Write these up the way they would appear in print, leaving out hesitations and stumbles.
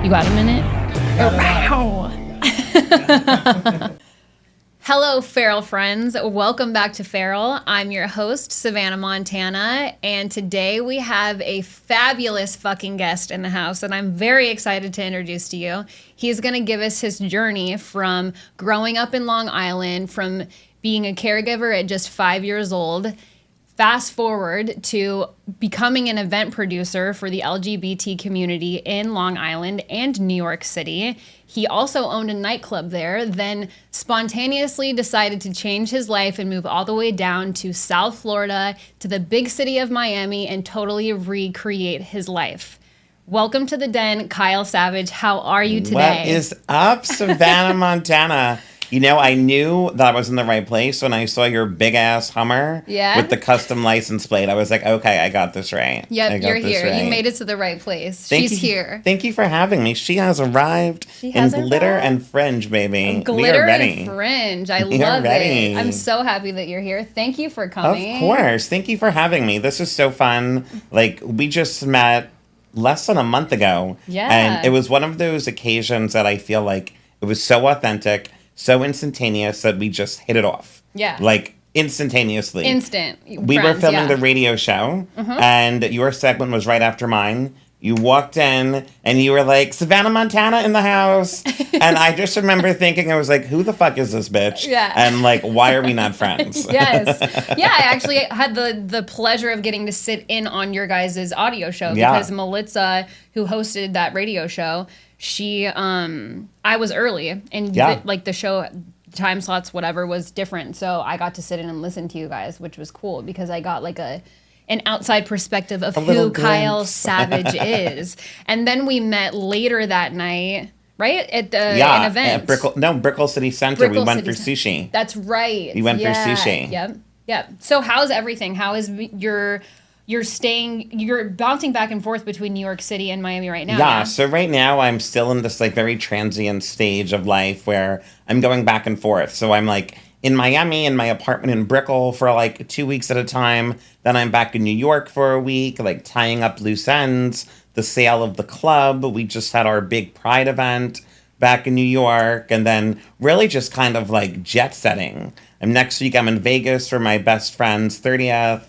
You got a minute? Oh, wow. Hello, Feral friends. Welcome back to Feral. I'm your host, Savana, Montana, and today we have a fabulous fucking guest in the house that I'm very excited to introduce to you. He's going to give us his journey from growing up in Long Island, from being a caregiver at just 5 years old, fast forward to becoming an event producer for the LGBT community in Long Island and New York City. He also owned a nightclub there, then spontaneously decided to change his life and move all the way down to South Florida, to the big city of Miami, and totally recreate his life. Welcome to the den, Kyle Savage. How are you today? What is up, Savannah, Montana? You know, I knew that I was in the right place when I saw your big-ass Hummer with the custom license plate. I was like, okay, I got this right. Yep, you're here. Right. You made it to the right place. She's here. Thank you for having me. She has arrived in glitter and fringe, baby. Glitter and fringe. I love it. I'm so happy that you're here. Thank you for coming. Of course. Thank you for having me. This is so fun. Like, we just met less than a month ago. Yeah. And it was one of those occasions that I feel like it was so authentic, so instantaneous that we just hit it off. Yeah. Like, instantaneously. Instant. We were filming the radio show, and your segment was right after mine. You walked in, and you were like, Savannah, Montana in the house. And I just remember thinking, I was like, who the fuck is this bitch? Yeah. And, like, why are we not friends? Yes. Yeah, I actually had the pleasure of getting to sit in on your guys' audio show because Melissa, who hosted that radio show, she, I was early, and the show time slots, whatever, was different. So I got to sit in and listen to you guys, which was cool because I got like an outside perspective of who Kyle Savage is. And then we met later that night, right? At an event. At Brickell City Center. We went for sushi. That's right. We went for sushi. Yep. So how's everything? How is you're bouncing back and forth between New York City and Miami right now? Yeah, so right now I'm still in this like very transient stage of life where I'm going back and forth. So I'm like in Miami in my apartment in Brickell for like 2 weeks at a time. Then I'm back in New York for a week, like tying up loose ends, the sale of the club. We just had our big Pride event back in New York, and then really just kind of like jet setting. And next week I'm in Vegas for my best friend's 30th.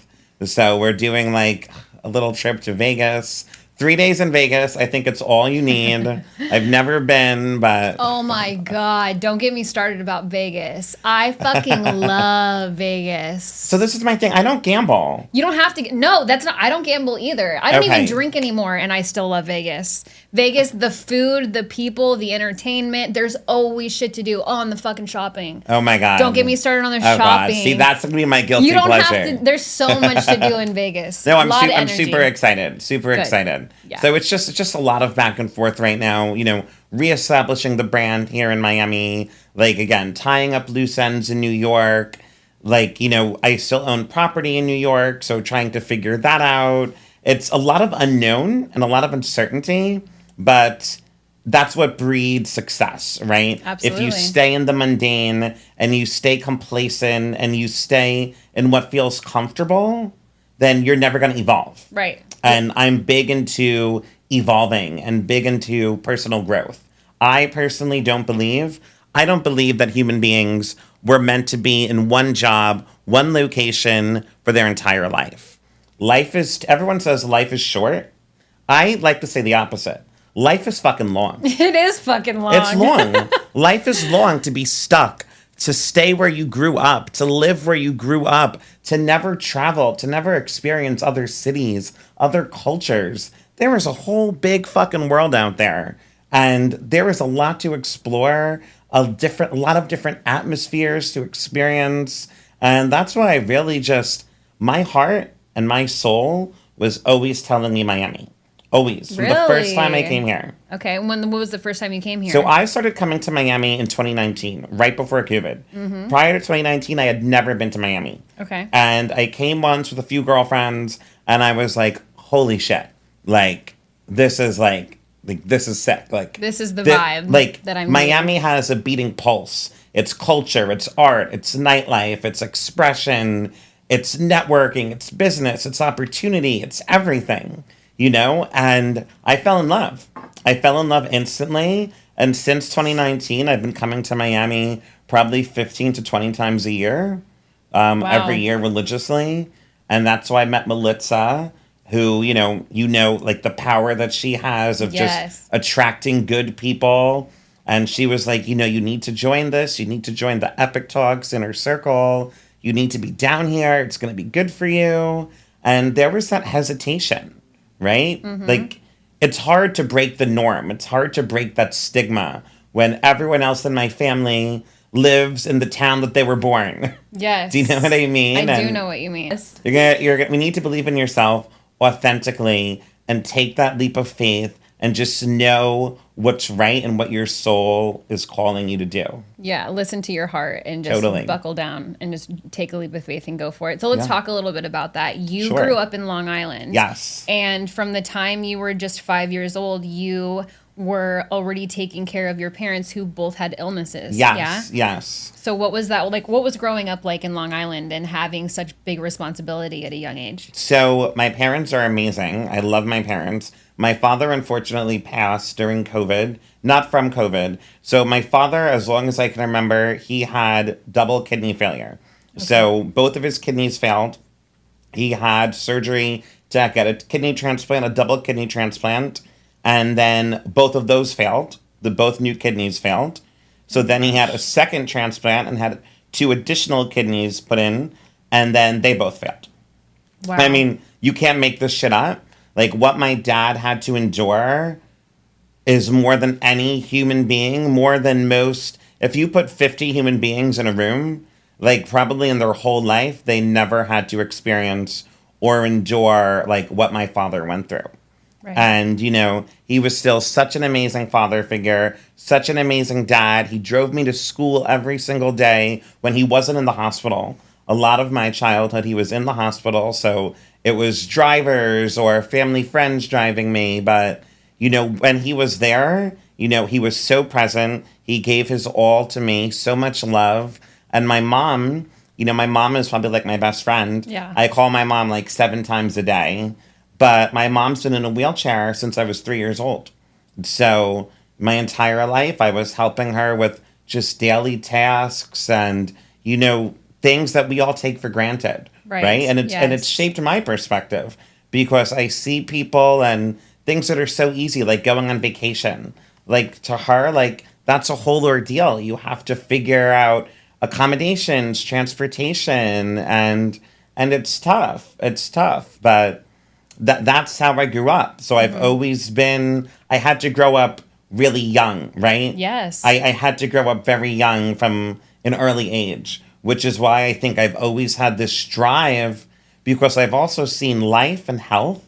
So we're doing like a little trip to Vegas. 3 days in Vegas. I think it's all you need. I've never been, but... Oh my God. Don't get me started about Vegas. I fucking love Vegas. So this is my thing. I don't gamble. You don't have to... No, that's not... I don't gamble either. I don't even drink anymore, and I still love Vegas. Vegas, the food, the people, the entertainment. There's always shit to do. Oh, and the fucking shopping. Oh my God. Don't get me started on the shopping. God. See, that's going to be my guilty pleasure. Have to... There's so much to do in Vegas. No, I'm super excited. Super excited. Yeah. So it's just a lot of back and forth right now, you know, reestablishing the brand here in Miami, like, again, tying up loose ends in New York. Like, you know, I still own property in New York, so trying to figure that out. It's a lot of unknown and a lot of uncertainty, but that's what breeds success, right? Absolutely. If you stay in the mundane and you stay complacent and you stay in what feels comfortable, then you're never going to evolve. Right. And I'm big into evolving and big into personal growth. I personally don't believe that human beings were meant to be in one job, one location for their entire life. Everyone says life is short. I like to say the opposite. Life is fucking long. It is fucking long. It's long. Life is long to be stuck, to stay where you grew up, to live where you grew up, to never travel, to never experience other cities, other cultures. There is a whole big fucking world out there. And there is a lot to explore, a lot of different atmospheres to experience. And that's why I really my heart and my soul was always telling me Miami. Always. Really? From the first time I came here. Okay. What was the first time you came here? So I started coming to Miami in 2019, right before COVID. Mm-hmm. Prior to 2019, I had never been to Miami. Okay. And I came once with a few girlfriends, and I was like, holy shit. Like, this is this is sick. Like, this is the vibe that I'm Miami has a beating pulse. It's culture, it's art, it's nightlife, it's expression, it's networking, it's business, it's opportunity, it's everything. You know, and I fell in love. I fell in love instantly. And since 2019, I've been coming to Miami probably 15 to 20 times a year, Wow. every year religiously. And that's why I met Melissa, who, like the power that she has of just attracting good people. And she was like, you need to join this. You need to join the Epic Talks Inner Circle. You need to be down here. It's going to be good for you. And there was that hesitation, right? Like, it's hard to break the norm. It's hard to break that stigma when everyone else in my family lives in the town that they were born. Yes. Do you know what I mean? I do know what you mean. We need to believe in yourself authentically and take that leap of faith and just know what's right and what your soul is calling you to do. Yeah, listen to your heart and just buckle down and just take a leap of faith and go for it. So let's talk a little bit about that. You grew up in Long Island. Yes. And from the time you were just 5 years old, you were already taking care of your parents who both had illnesses. Yes, yeah? yes. So what was that like? What was growing up like in Long Island and having such big responsibility at a young age? So my parents are amazing. I love my parents. My father unfortunately passed during COVID, not from COVID. So my father, as long as I can remember, he had double kidney failure. Okay. So both of his kidneys failed. He had surgery to get a kidney transplant, a double kidney transplant. And then both of those failed. Both new kidneys failed. So then he had a second transplant and had 2 additional kidneys put in. And then they both failed. Wow. I mean, you can't make this shit up. Like, what my dad had to endure is more than any human being, more than most. If you put 50 human beings in a room, like, probably in their whole life, they never had to experience or endure, like, what my father went through. Right. And, he was still such an amazing father figure, such an amazing dad. He drove me to school every single day when he wasn't in the hospital. A lot of my childhood, he was in the hospital, so it was drivers or family friends driving me. But, when he was there, he was so present. He gave his all to me, so much love. And my mom, my mom is probably like my best friend. Yeah. I call my mom like 7 times a day. But my mom's been in a wheelchair since I was 3 years old. So my entire life, I was helping her with just daily tasks and, things that we all take for granted. Right? And it's shaped my perspective because I see people and things that are so easy, like going on vacation. Like, to her, like, that's a whole ordeal. You have to figure out accommodations, transportation, and it's tough. It's tough. But that's how I grew up. So I've always been, I had to grow up really young, right? Yes. I had to grow up very young from an early age, which is why I think I've always had this drive, because I've also seen life and health.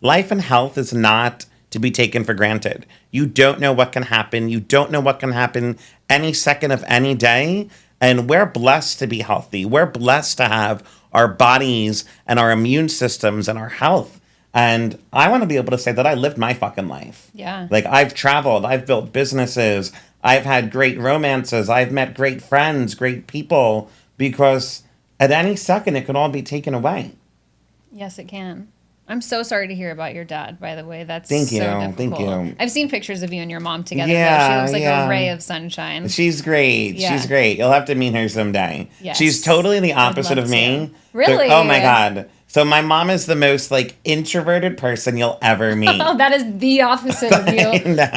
Life and health is not to be taken for granted. You don't know what can happen. You don't know what can happen any second of any day. And we're blessed to be healthy. We're blessed to have our bodies and our immune systems and our health. And I want to be able to say that I lived my fucking life. Yeah. Like, I've traveled, I've built businesses, I've had great romances, I've met great friends, great people, because at any second it could all be taken away. Yes, it can. I'm so sorry to hear about your dad, by the way. That's Thank you. So difficult. Thank you. I've seen pictures of you and your mom together. Yeah, She looks like a ray of sunshine. She's great. Yeah. She's great. You'll have to meet her someday. Yes. She's totally the opposite of me. Really? Oh my God. So my mom is the most like introverted person you'll ever meet. Oh, that is the opposite of you.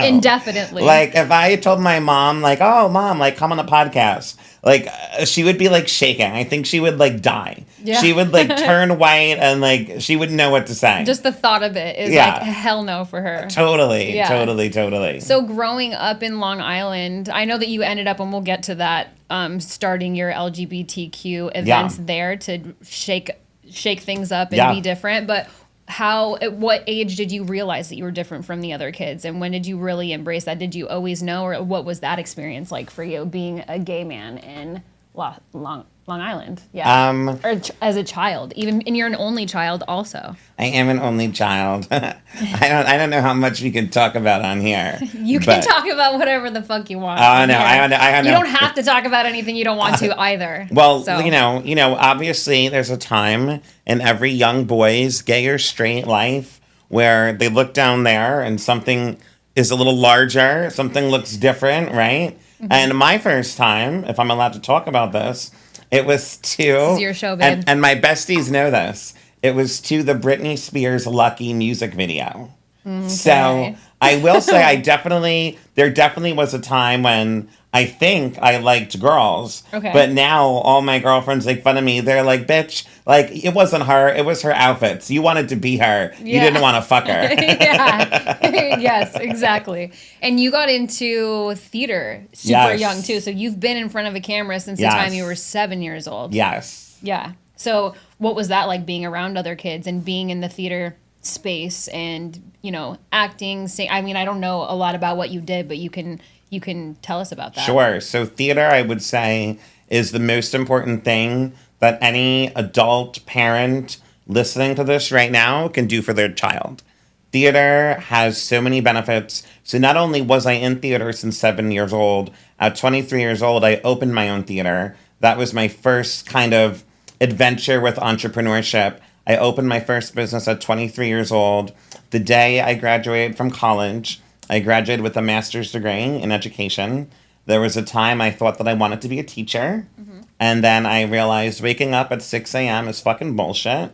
Indefinitely. Like, if I told my mom, like, oh, Mom, like, come on the podcast, like, she would be like shaking. I think she would like die. Yeah. She would like turn white and like she wouldn't know what to say. Just the thought of it is like hell no for her. Totally. Yeah. Totally. So growing up in Long Island, I know that you ended up, and we'll get to that, starting your LGBTQ events there to shake things up and be different. But at what age did you realize that you were different from the other kids? And when did you really embrace that? Did you always know, or what was that experience like for you being a gay man in Long Island? Yeah. Or as a child, and you're an only child also. I am an only child. I don't know how much we can talk about on here. You can talk about whatever the fuck you want. Oh, no, I know. You don't have to talk about anything you don't want to either. Well, so. Obviously there's a time in every young boy's gay or straight life where they look down there and something is a little larger. Something looks different, right? Mm-hmm. And my first time, if I'm allowed to talk about this, it was to... This is your show, babe. And my besties know this. It was to the Britney Spears Lucky music video. Okay. So I will say there definitely was a time when I think I liked girls. Okay. But now all my girlfriends make fun of me. They're like, bitch, like, it wasn't her. It was her outfits. You wanted to be her. Yeah. You didn't want to fuck her. Yeah. Yes, exactly. And you got into theater super young, too. So you've been in front of a camera since the time you were 7 years old. Yes. Yeah. So what was that like, being around other kids and being in the theater space and, you know, acting, I mean, I don't know a lot about what you did, but you can tell us about that. Sure. So theater, I would say, is the most important thing that any adult parent listening to this right now can do for their child. Theater has so many benefits. So not only was I in theater since 7 years old, at 23 years old, I opened my own theater. That was my first kind of adventure with entrepreneurship. I opened my first business at 23 years old. The day I graduated from college, I graduated with a master's degree in education. There was a time I thought that I wanted to be a teacher. Mm-hmm. And then I realized waking up at 6 a.m. is fucking bullshit.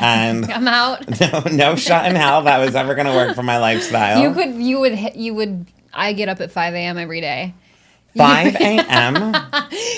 And I'm out. No shot in hell that was ever going to work for my lifestyle. You would, I get up at 5 a.m. every day. 5 a.m.?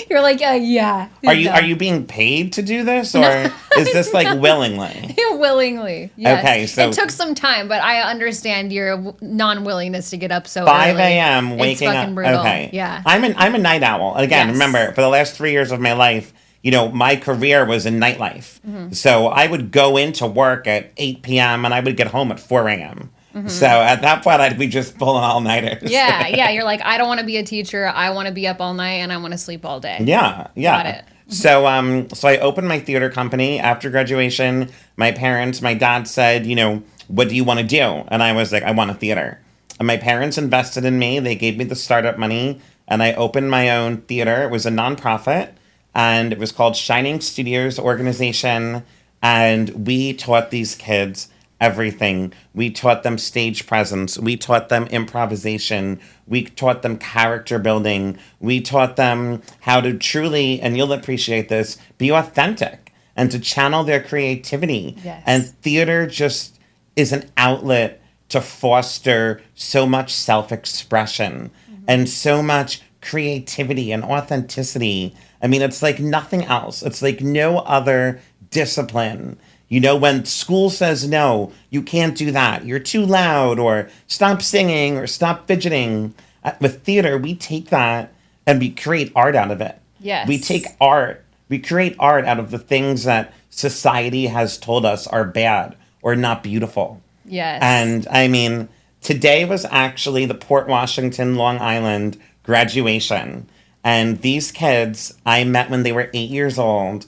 You're like, yeah. Are you being paid to do this, or is this like willingly? Willingly, yes. Okay, so... It took some time, but I understand your non-willingness to get up so 5 early. 5 a.m. waking it's fucking up. Brutal. Okay. Yeah. I'm a night owl. Again, remember, for the last 3 years of my life, you know, my career was in nightlife. Mm-hmm. So I would go into work at 8 p.m. and I would get home at 4 a.m. Mm-hmm. So at that point, I'd be just pulling all-nighters. Yeah. You're like, I don't want to be a teacher. I want to be up all night, and I want to sleep all day. Yeah. Got it. So I opened my theater company after graduation. My dad said, you know, what do you want to do? And I was like, I want a theater. And my parents invested in me. They gave me the startup money, and I opened my own theater. It was a nonprofit, and it was called Shining Studios Organization. And we taught these kids everything. We taught them stage presence. We taught them improvisation. We taught them character building. We taught them how to truly, and you'll appreciate this, be authentic and to channel their creativity. Yes. And theater just is an outlet to foster so much self-expression and so much creativity and authenticity. I mean, it's like nothing else. It's like no other discipline. You know, when school says, no, you can't do that, you're too loud, or stop singing, or stop fidgeting. With theater, we take that and we create art out of it. Yes. We take art. We create art out of the things that society has told us are bad or not beautiful. Yes. And, I mean, today was actually the Port Washington, Long Island graduation. And these kids I met when they were 8 years old.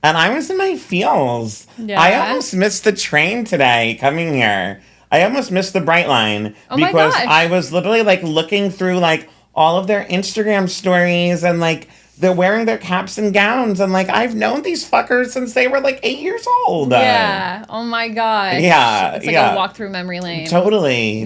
And I was in my feels. Yeah. I almost missed the train today coming here. I almost missed the Bright Line. Oh my because gosh. I was literally like looking through like all of their Instagram stories, and like they're wearing their caps and gowns, and like I've known these fuckers since they were like 8 years old. Yeah. Oh my gosh. Yeah. It's like a walk through memory lane. Totally.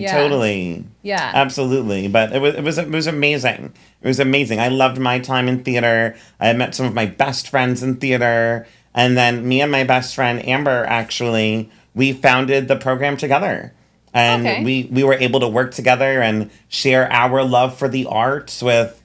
Yeah. Absolutely. But it was amazing. It was amazing. I loved my time in theater. I met some of my best friends in theater. And then me and my best friend, Amber, actually, we founded the program together. And we were able to work together and share our love for the arts with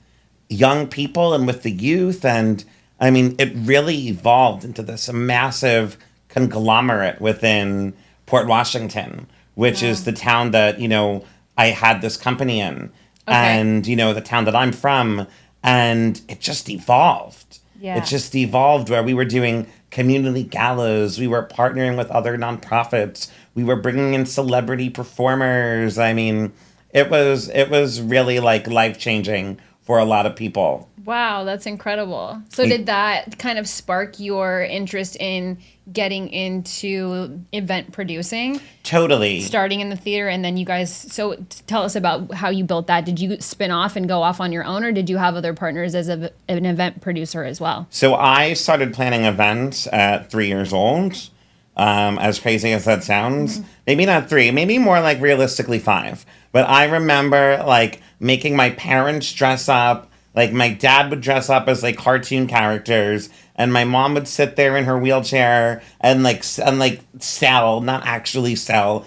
young people and with the youth. And I mean, it really evolved into this massive conglomerate within Port Washington, which is the town that, you know, I had this company in. And, you know, the town that I'm from. And it just evolved. Yeah. It just evolved where we were doing community galas. We were partnering with other nonprofits. We were bringing in celebrity performers. I mean, it was really like life-changing for a lot of people. Wow, that's incredible. So did that kind of spark your interest in getting into event producing? Totally. Starting in the theater, and then you guys, so tell us about how you built that. Did you spin off and go off on your own, or did you have other partners as an event producer as well? So I started planning events at 3 years old. As crazy as that sounds, maybe not 3, maybe more like realistically 5. But I remember like making my parents dress up. Like my dad would dress up as like cartoon characters, and my mom would sit there in her wheelchair and sell, not actually sell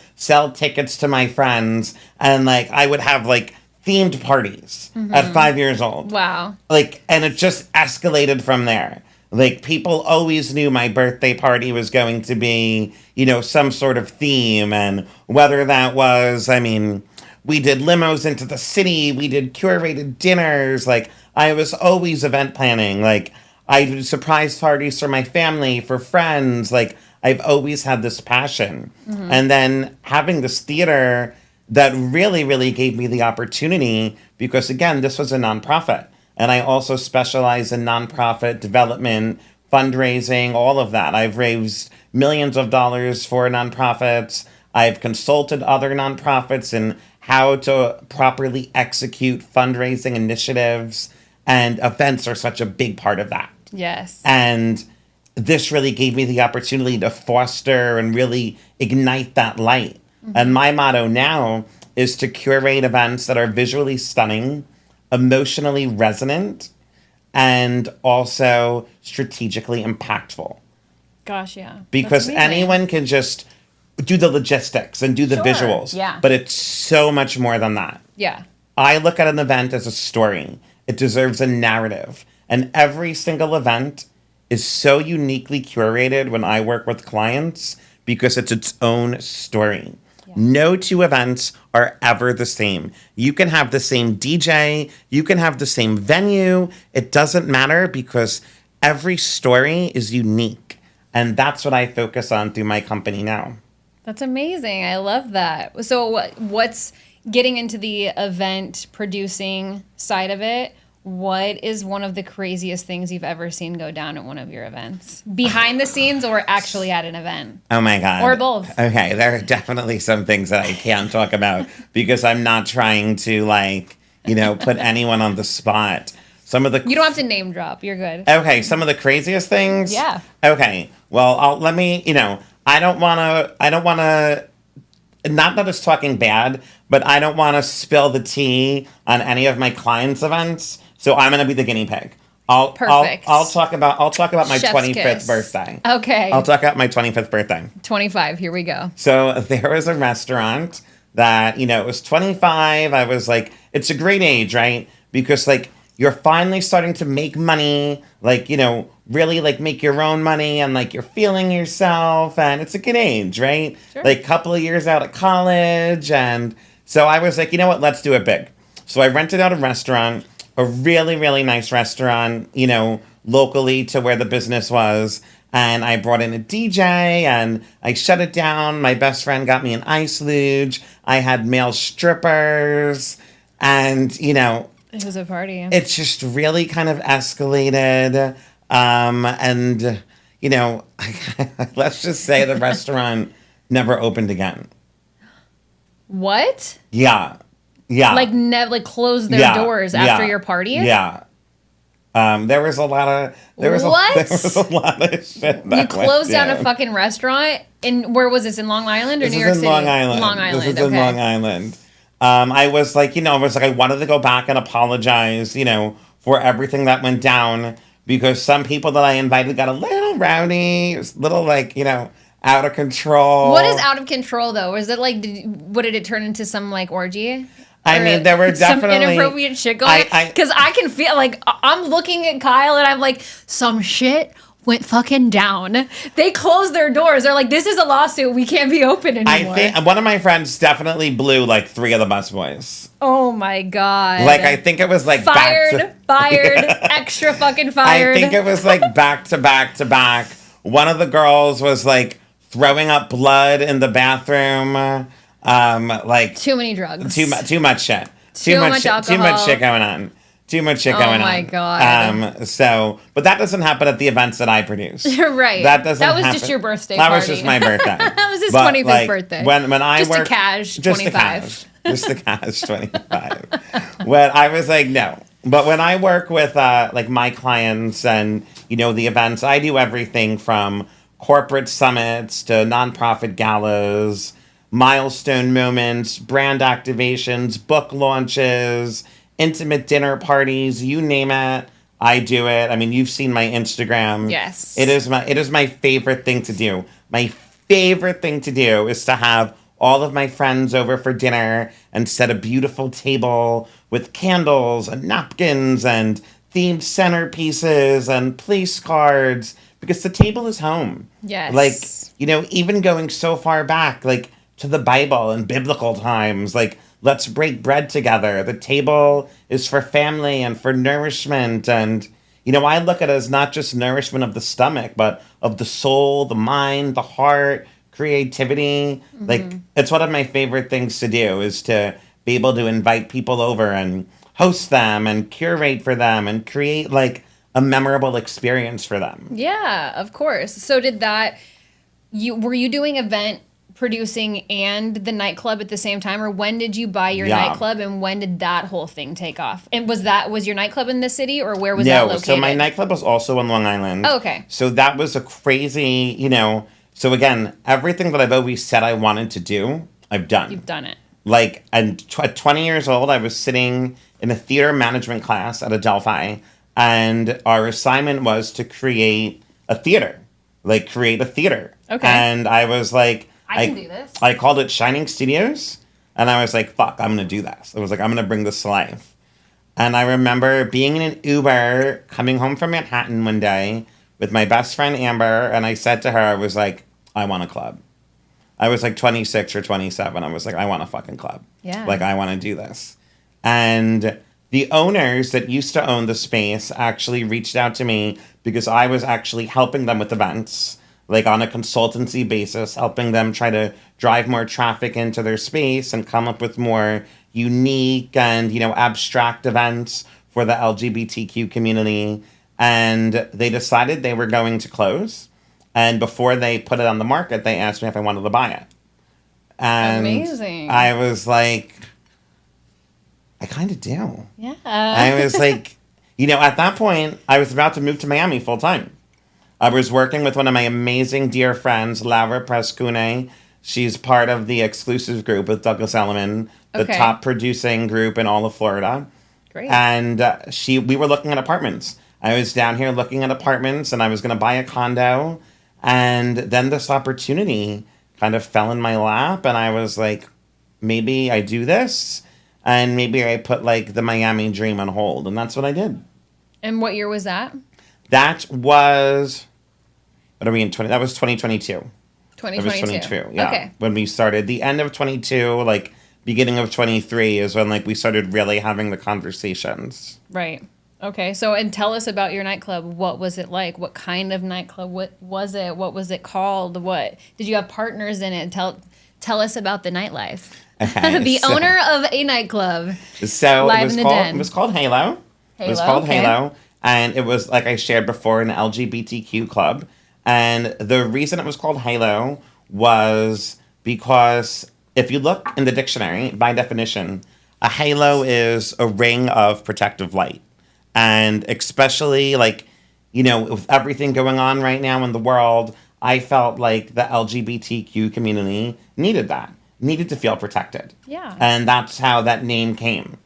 tickets to my friends, and like I would have like themed parties at 5 years old. Wow. Like, and it just escalated from there. Like, people always knew my birthday party was going to be, you know, some sort of theme. And whether that was, I mean, we did limos into the city, we did curated dinners. Like, I was always event planning. Like, I did surprise parties for my family, for friends. Like, I've always had this passion. And then having this theater that really, really gave me the opportunity, because again, this was a nonprofit. And I also specialize in nonprofit development, fundraising, all of that. I've raised millions of dollars for nonprofits. I've consulted other nonprofits in how to properly execute fundraising initiatives. And events are such a big part of that. Yes. And this really gave me the opportunity to foster and really ignite that light. And my motto now is to curate events that are visually stunning, emotionally resonant, and also strategically impactful. Gosh, yeah. Because anyone can just do the logistics and do the visuals. Yeah. But it's so much more than that. Yeah. I look at an event as a story. It deserves a narrative. And every single event is so uniquely curated when I work with clients because it's its own story. No two events are ever the same. You can have the same DJ, you can have the same venue. It doesn't matter because every story is unique. And that's what I focus on through my company now. That's amazing. I love that. So what's getting into the event producing side of it? What is one of the craziest things you've ever seen go down at one of your events? Behind the scenes or actually at an event? Oh my God. Or both. Okay, there are definitely some things that I can't talk about because I'm not trying to put anyone on the spot. Some of the You don't have to name drop. You're good. Okay, some of the craziest things? Yeah. Okay. Well, I don't want to not that it's talking bad, but I don't want to spill the tea on any of my clients' events. So I'm going to be the guinea pig. Perfect. I'll talk about my Chef's 25th kiss. birthday. Okay. I'll talk about my 25th birthday. 25. Here we go. So there was a restaurant that, it was 25. I was like, it's a great age, right? Because you're finally starting to make money, really make your own money and you're feeling yourself and it's a good age, right? Sure. Couple of years out of college. And so I was like, you know what, let's do it big. So I rented out a restaurant, a really, really nice restaurant, locally to where the business was. And I brought in a DJ and I shut it down. My best friend got me an ice luge. I had male strippers and, It was a party. it's just really kind of escalated. Let's just say the restaurant never opened again. What? Yeah. Yeah. Closed their doors after your party? Yeah. There was a lot of there was a lot of shit. You closed down a fucking restaurant where was this, in Long Island or New York City? Long Island. Long Island. This is in Long Island. I was I wanted to go back and apologize, for everything that went down because some people that I invited got a little rowdy, it was a little out of control. What is out of control though? Was it what did it turn into, some orgy? I mean, there were definitely some inappropriate shit going on. Because I can feel I'm looking at Kyle and I'm like, some shit went fucking down. They closed their doors. They're like, this is a lawsuit. We can't be open anymore. I think one of my friends definitely blew 3 of the busboys. Oh my God. I think it was fired, extra fucking fired. I think it was back to back to back. One of the girls was throwing up blood in the bathroom. Too many drugs. Too much shit. Too much alcohol. Too much shit going on. Too much shit going on. Oh my God. But that doesn't happen at the events that I produce. Right. That doesn't happen. That was just your birthday party. That was just my birthday. That was his 25th birthday. When I just work, a cash 25. Just a cash 25. When I was no. But when I work with my clients and the events, I do everything from corporate summits to nonprofit galas, milestone moments, brand activations, book launches, intimate dinner parties, you name it. I do it. I mean, you've seen my Instagram. Yes. It is my favorite thing to do. My favorite thing to do is to have all of my friends over for dinner and set a beautiful table with candles and napkins and themed centerpieces and place cards, because the table is home. Yes. Like, even going so far back, like to the Bible and biblical times, like, let's break bread together. The table is for family and for nourishment. And, I look at it as not just nourishment of the stomach, but of the soul, the mind, the heart, creativity. Mm-hmm. Like, it's one of my favorite things to do, is to be able to invite people over and host them and curate for them and create like a memorable experience for them. Yeah, of course. So were you doing event producing and the nightclub at the same time, or when did you buy your nightclub and when did that whole thing take off? And was your nightclub in the city, or where was that located? So my nightclub was also on Long Island. Oh, okay. So that was a crazy, so again, everything that I've always said I wanted to do, I've done. You've done it. Like, and at 20 years old, I was sitting in a theater management class at Adelphi, and our assignment was to create a theater. Okay. And I was like, I can do this. I called it Shining Studios, and I was like, fuck, I'm going to do this. I was like, I'm going to bring this to life. And I remember being in an Uber coming home from Manhattan one day with my best friend Amber, and I said to her, I was like, I want a club. I was like 26 or 27. I was like, I want a fucking club. Yeah. Like, I want to do this. And the owners that used to own the space actually reached out to me because I was actually helping them with events, like on a consultancy basis, helping them try to drive more traffic into their space and come up with more unique and, abstract events for the LGBTQ community. And they decided they were going to close. And before they put it on the market, they asked me if I wanted to buy it. And amazing. I was like, I kind of do. Yeah. I was like, at that point, I was about to move to Miami full time. I was working with one of my amazing dear friends, Laura Prescune. She's part of the exclusive group with Douglas Elliman, the top producing group in all of Florida. Great. And we were looking at apartments. I was down here looking at apartments, and I was going to buy a condo. And then this opportunity kind of fell in my lap, and I was like, maybe I do this, and maybe I put like the Miami dream on hold, and that's what I did. And what year was that? That was, what are we in, that was 2022. 2022. That was 22, yeah. Okay. When we started, the end of 22, like beginning of 23 is when like we started really having the conversations. Right. Okay, and tell us about your nightclub. What was it like? What kind of nightclub? What was it? What was it called? What did you have partners in it? Tell us about the nightlife. The owner of a nightclub. So live in the den. It was called Halo. It was called Halo, and it was, like I shared before, an LGBTQ club. And the reason it was called Halo was because if you look in the dictionary, by definition, a halo is a ring of protective light. And especially, like, with everything going on right now in the world, I felt like the LGBTQ community needed to feel protected. Yeah. And that's how that name came.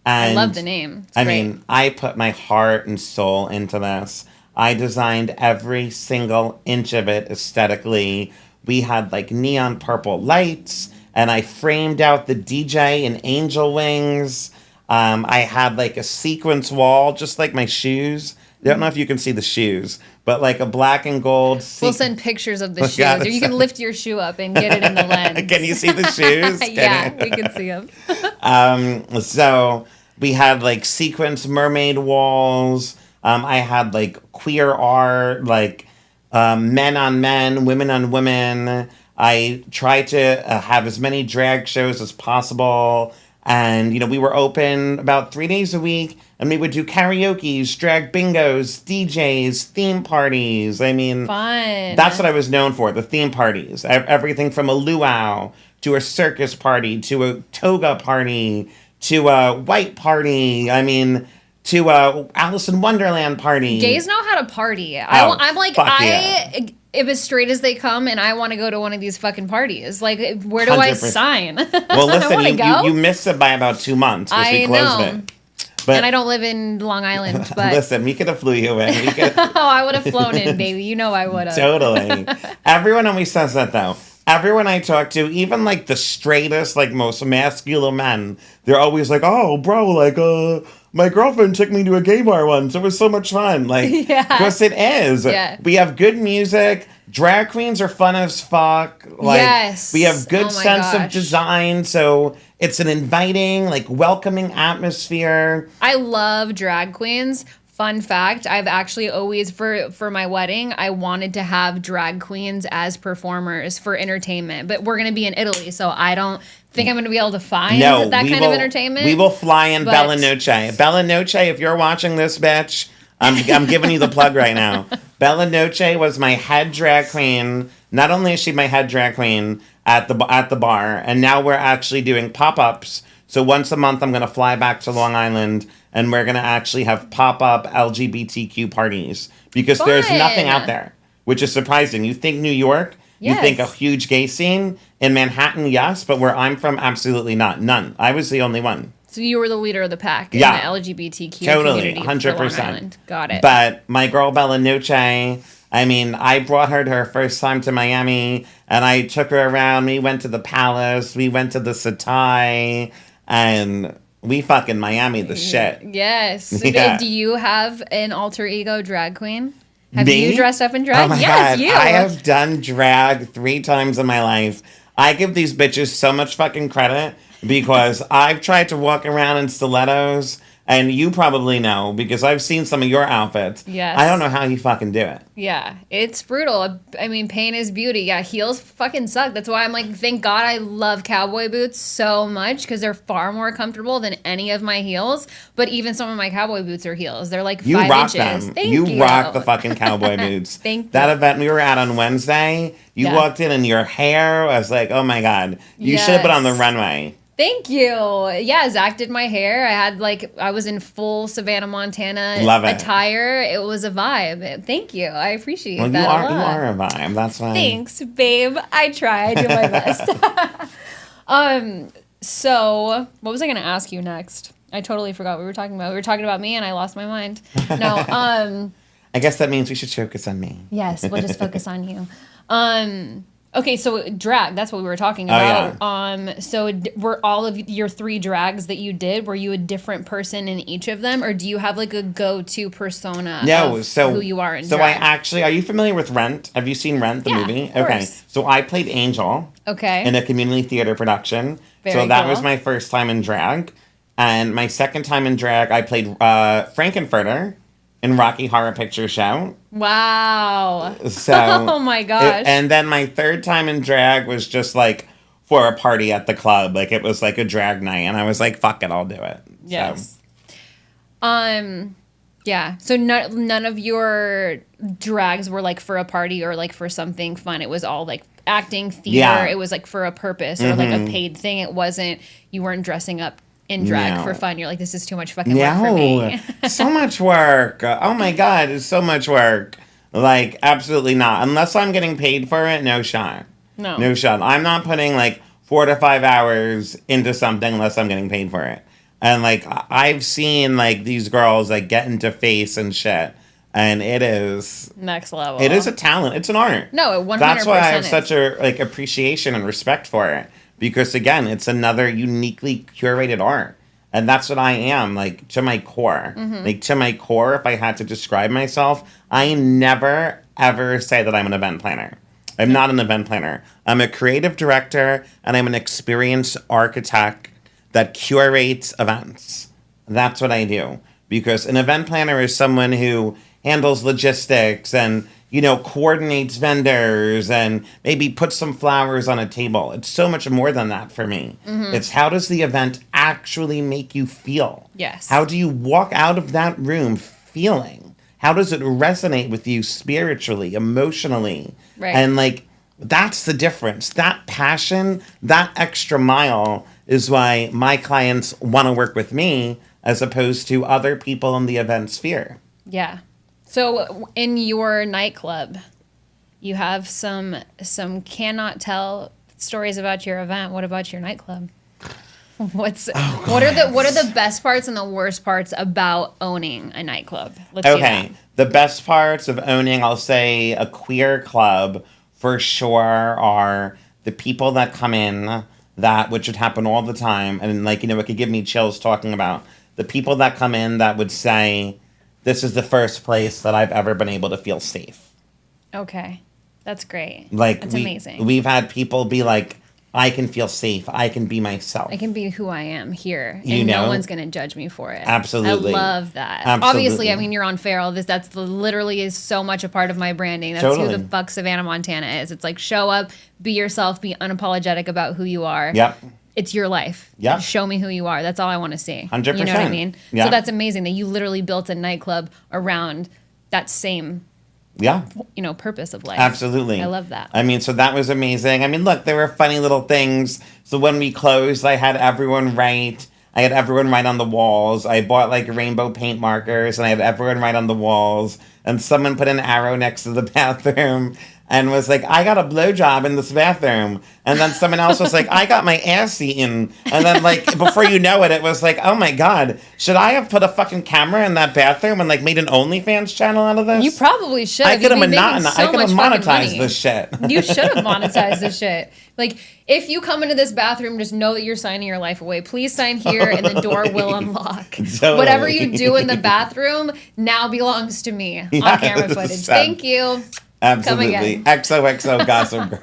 And I love the name. It's great. I put my heart and soul into this. I designed every single inch of it aesthetically. We had like neon purple lights, and I framed out the DJ in angel wings. I had like a sequence wall, just like my shoes. I don't know if you can see the shoes, but like a black and gold. We'll send pictures of the shoes, or you can lift your shoe up and get it in the lens. Can you see the shoes? Yeah, we can see them. So we had like sequence mermaid walls. I had like queer art, like men on men, women on women. I tried to have as many drag shows as possible. And, we were open about 3 days a week, and we would do karaoke's, drag bingos, DJs, theme parties. I mean, fun. That's what I was known for, the theme parties. Everything from a luau to a circus party to a toga party to a white party. I mean, to a Alice in Wonderland party. Gays know how to party. I'm like, if as straight as they come and I want to go to one of these fucking parties, like, where do I 100%. sign? Well, listen, go. you missed it by about 2 months because we closed it. But, and I don't live in Long Island, but... Listen, we could have flew you in. Oh, I would have flown in, baby. You know I would have. Totally. Everyone always says that, though. Everyone I talk to, even, like, the straightest, like, most masculine men, they're always like, oh, bro, like, my girlfriend took me to a gay bar once. It was so much fun. Like, because it is. Yeah. We have good music. Drag queens are fun as fuck. Like, yes. We have good sense of design. So it's an inviting, like, welcoming atmosphere. I love drag queens. Fun fact, I've actually always, for my wedding, I wanted to have drag queens as performers for entertainment. But we're going to be in Italy, so I don't think I'm going to be able to find that kind of entertainment. We will fly in Bella Noche. Bella Noche, if you're watching this, bitch, I'm giving you the plug right now. Bella Noche was my head drag queen. Not only is she my head drag queen at the bar, and now we're actually doing pop-ups. So once a month, I'm going to fly back to Long Island, and we're going to actually have pop-up LGBTQ parties. Because there's nothing out there, which is surprising. You think New York, you think a huge gay scene. In Manhattan, yes, but where I'm from, absolutely not. None. I was the only one. So you were the leader of the pack in the LGBTQ community 100%. for Long Island. Got it. But my girl Bella Noche, I mean, I brought her to her first time to Miami, and I took her around. We went to the Palace. We went to the Satai. And we fucking Miami the shit. Yes. Yeah. Do you have an alter ego drag queen? Have Me? you dressed up in drag? Oh my yes, God. you. I have done drag 3 times in my life. I give these bitches so much fucking credit because I've tried to walk around in stilettos. And you probably know because I've seen some of your outfits. Yes. I don't know how you fucking do it. Yeah, it's brutal. I mean, pain is beauty. Yeah, heels fucking suck. That's why I'm like, thank God I love cowboy boots so much because they're far more comfortable than any of my heels. But even some of my cowboy boots are heels. They're like 5 You rock inches. them. Thank you rock the fucking cowboy boots. Thank you. That event we were at on Wednesday, you walked in and your hair, I was like, oh my God. You should have been on the runway. Thank you. Yeah, Zach did my hair. I was in full Savana, Montana attire. It was a vibe. Thank you. I appreciate that a lot. You are a vibe. That's fine. Thanks, babe. I try. I do my best. So what was I going to ask you next? I totally forgot what we were talking about. We were talking about me and I lost my mind. No, I guess that means we should focus on me. Yes, we'll just focus on you. Okay, so drag, that's what we were talking about. Oh, yeah. So were all of your 3 drags that you did, were you a different person in each of them? Or do you have like a go-to persona of who you are in drag? Are you familiar with Rent? Have you seen Rent, the movie? Of course. Okay, so I played Angel in a community theater production. Very that cool. was my first time in drag. And my second time in drag, I played Frankenfurter in Rocky Horror Picture Show. Wow. So, oh my gosh. And then my third time in drag was just like for a party at the club. Like it was like a drag night. And I was like, fuck it, I'll do it. Yes. So. Yeah. So none of your drags were like for a party or like for something fun. It was all like acting, theater. Yeah. It was like for a purpose or like a paid thing. It wasn't, you weren't dressing up in drag for fun. You're like, this is too much fucking work for me. So much work. Oh my God, it's so much work. Like, absolutely not. Unless I'm getting paid for it, no shot. No shot. I'm not putting like 4 to 5 hours into something unless I'm getting paid for it. And like, I've seen like these girls like get into face and shit. And it is next level. It is a talent. It's an art. No, it 100% That's why I have such a like appreciation and respect for it. Because again, it's another uniquely curated art. And that's what I am, like, to my core. Mm-hmm. Like, to my core, if I had to describe myself, I never, ever say that I'm an event planner. I'm not an event planner. I'm a creative director, and I'm an experienced architect that curates events. That's what I do. Because an event planner is someone who handles logistics and, you know, coordinates vendors and maybe puts some flowers on a table. It's so much more than that for me. Mm-hmm. It's how does the event actually make you feel? Yes. How do you walk out of that room feeling? How does it resonate with you spiritually, emotionally? Right. And like, that's the difference. That passion, that extra mile is why my clients want to work with me as opposed to other people in the event sphere. Yeah. So in your nightclub, You have some cannot tell stories about your event. What about your nightclub? What are the best parts and the worst parts about owning a nightclub? Let's do that. The best parts of owning, I'll say, a queer club for sure are the people that come in, which would happen all the time, and like, it could give me chills talking about the people that come in that would say, this is the first place that I've ever been able to feel safe. Okay. That's great. That's amazing. We've had people be like, I can feel safe. I can be myself. I can be who I am here. And no one's going to judge me for it. Absolutely. I love that. Absolutely. Obviously, you're on Feral. That's literally is so much a part of my branding. That's who the fuck Savana Montana is. It's like, show up, be yourself, be unapologetic about who you are. Yep. It's your life. Yep. Show me who you are. That's all I want to see. 100%. You know what I mean? Yeah. So that's amazing that you literally built a nightclub around that same purpose of life. Absolutely. I love that. So that was amazing. Look, there were funny little things. So when we closed, I had everyone write on the walls. I bought like rainbow paint markers and I had everyone write on the walls. And someone put an arrow next to the bathroom and was like, I got a blowjob in this bathroom. And then someone else was like, I got my ass eaten. And then like, before you know it, it was like, oh my God, should I have put a fucking camera in that bathroom and like made an OnlyFans channel out of this? You probably should. I could have monetized this shit. You should have monetized this shit. Like, if you come into this bathroom, just know that you're signing your life away. Please sign here and the door will unlock. Totally. Whatever you do in the bathroom now belongs to me on camera footage. Thank you. Absolutely. XOXO Gossip Girl.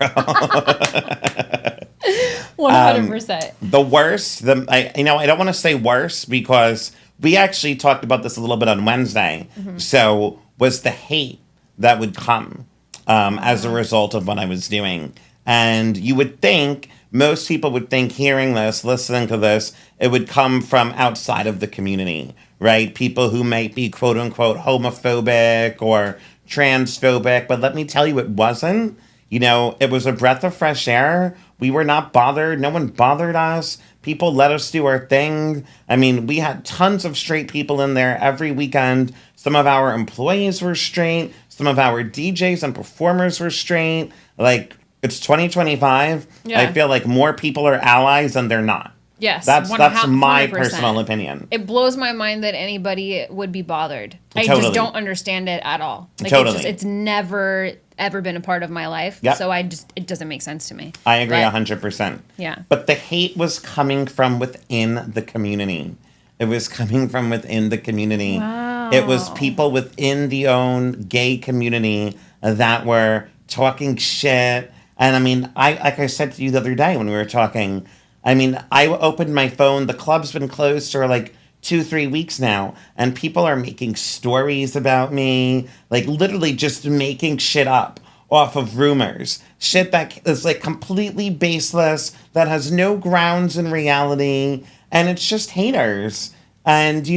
100%. The worst, I don't want to say worse because we actually talked about this a little bit on Wednesday. Mm-hmm. So was the hate that would come as a result of what I was doing. And you would think, most people would think hearing this, listening to this, it would come from outside of the community, right? People who might be quote unquote homophobic or transphobic, but let me tell you, it wasn't. It was a breath of fresh air. We were not bothered. No one bothered us. People let us do our thing. We had tons of straight people in there every weekend. Some of our employees were straight. Some of our DJs and performers were straight. Like, it's 2025. Yeah. I feel like more people are allies than they're not. Yes, that's my 100%. Personal opinion. It blows my mind that anybody would be bothered. I Totally. just don't understand it at all. Like, totally. It's never ever been a part of my life. Yep. So it doesn't make sense to me. I agree 100%. Yeah. But the hate was coming from within the community. It was coming from within the community. Wow. It was people within the own gay community that were talking shit. And like I said to you the other day when we were talking, I opened my phone. The club's been closed for like 2-3 weeks now, and people are making stories about me, like literally just making shit up off of rumors. Shit that is like completely baseless, that has no grounds in reality, and it's just haters. And,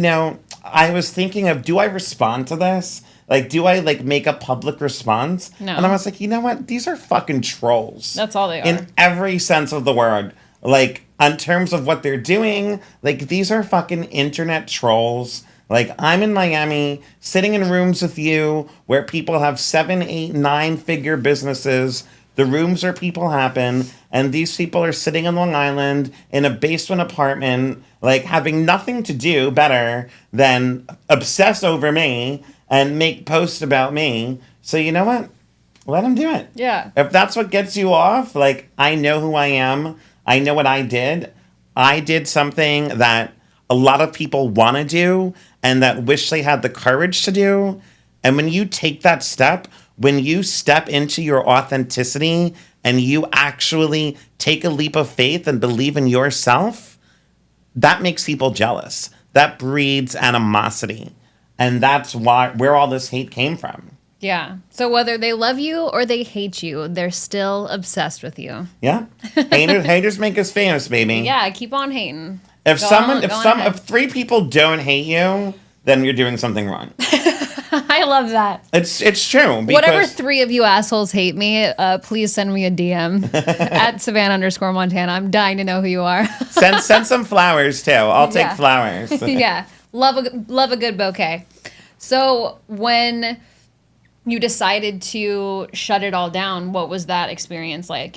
I was thinking of, do I respond to this? Like, do I, make a public response? No. And I was like, you know what? These are fucking trolls. That's all they are. In every sense of the word. Like, in terms of what they're doing, like, these are fucking internet trolls. Like, I'm in Miami, sitting in rooms with you, where people have 7, 8, 9-figure businesses. The rooms where people happen, and these people are sitting in Long Island in a basement apartment, like, having nothing to do better than obsess over me and make posts about me. So you know what? Let them do it. Yeah. If that's what gets you off, like, I know who I am. I know what I did. I did something that a lot of people want to do and that wish they had the courage to do. And when you take that step, when you step into your authenticity and you actually take a leap of faith and believe in yourself, that makes people jealous. That breeds animosity. And that's where all this hate came from. Yeah. So whether they love you or they hate you, they're still obsessed with you. Yeah. Haters make us famous, baby. Yeah, keep on hating. If 3 people don't hate you, then you're doing something wrong. I love that. It's true. Whatever 3 of you assholes hate me, please send me a DM at Savana_Montana. I'm dying to know who you are. send some flowers too. I'll take flowers. Yeah. Love a good bouquet. So when you decided to shut it all down, what was that experience like?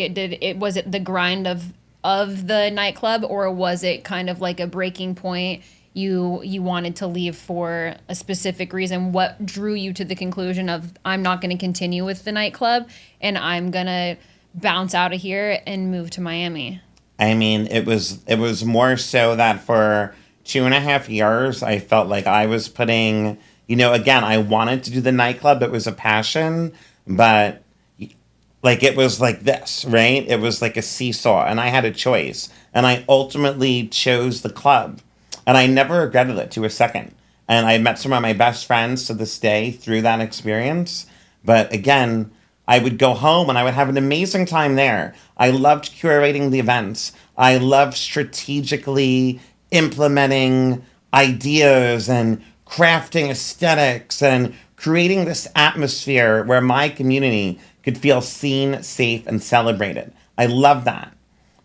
Was it the grind of the nightclub, or was it kind of like a breaking point? You wanted to leave for a specific reason. What drew you to the conclusion of, I'm not going to continue with the nightclub and I'm going to bounce out of here and move to Miami? I mean, it was more so that for 2.5 years, I felt like I was putting, again, I wanted to do the nightclub. It was a passion, but like it was like this, right? It was like a seesaw, and I had a choice, and I ultimately chose the club, and I never regretted it to a second. And I met some of my best friends to this day through that experience. But again, I would go home and I would have an amazing time there. I loved curating the events. I loved strategically implementing ideas and crafting aesthetics and creating this atmosphere where my community could feel seen, safe, and celebrated. I love that.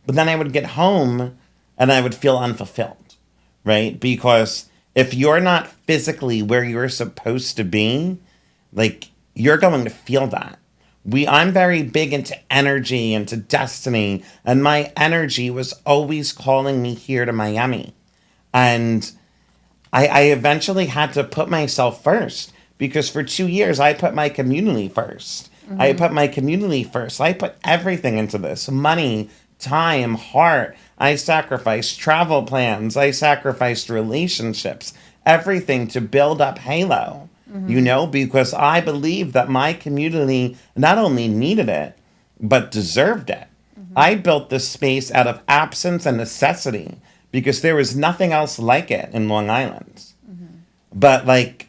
But then I would get home and I would feel unfulfilled, right? Because if you're not physically where you're supposed to be, like, you're going to feel that. I'm very big into energy, into destiny, and my energy was always calling me here to Miami. And I eventually had to put myself first, because for 2 years I put my community first. Mm-hmm. I put my community first. I put everything into this: money, time, heart. I sacrificed travel plans. I sacrificed relationships, everything to build up Halo. Mm-hmm. Because I believed that my community not only needed it, but deserved it. Mm-hmm. I built this space out of absence and necessity because there was nothing else like it in Long Island. Mm-hmm. But like,